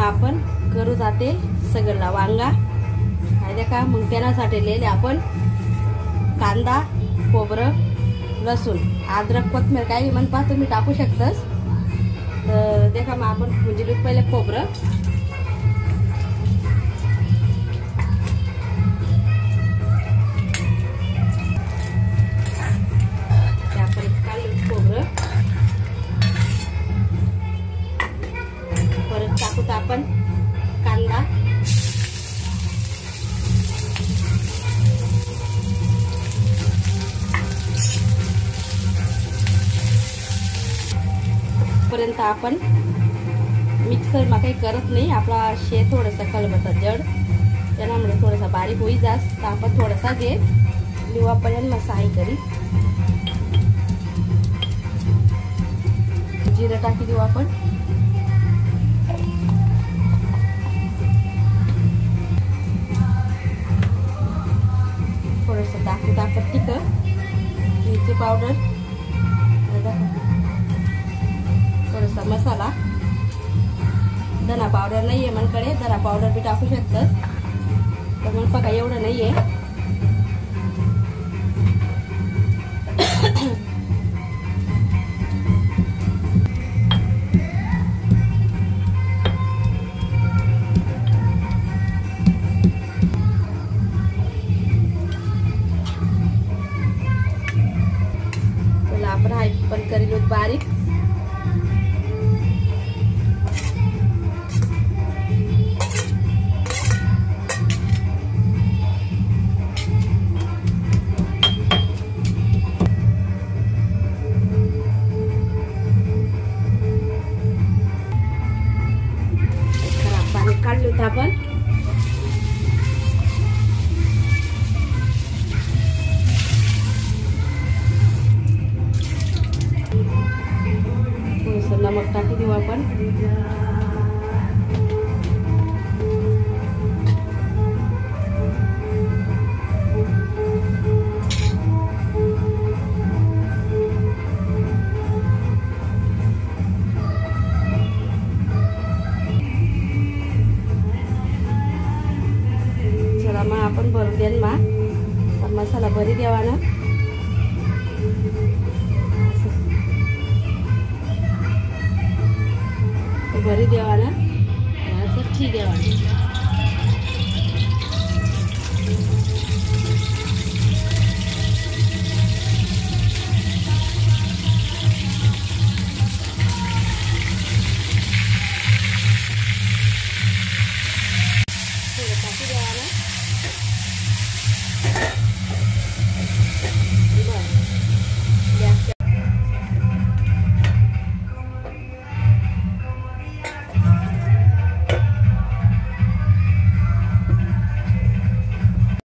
आपण करू जाते सगळा वांगा आहे का। मग त्यासाठी लिहिले आपण कांदा, खोबरं, लसूण, अद्रक, कोथिंबीर काही म्हणता तुम्ही टाकू शकतास। तर देखा मग आपण म्हणजे पहिले खोबरं परत टाकूत आपण कांदा, पर्यंत आपण मिक्सर मा काही करत नाही। आपला शे थोडासा खलबत्ता जड त्यामुळे थोडासा बारीक होई जास्त तर आपण थोडासा घे लिवापर्यंत मसाई करी। जिरं टाकी देऊ आपण, थोडंसं टाकू आपण तिखट, मिरची पावडर, थोडासा मसाला, धना पावडर नाहीये मनकडे, धना पावडर बी टाकू शकतात तर मग बघा एवढं नाहीये। आपण हाय पण करेल बारीक, खराब पाणी काढलं होतं आपण। नमक टाकी देऊ आपण, चला मग आपण भरून देन मा मसाला भरी द्यावा ना। भरी देवा ना असं ठीक आहे। टाकी देवा ना।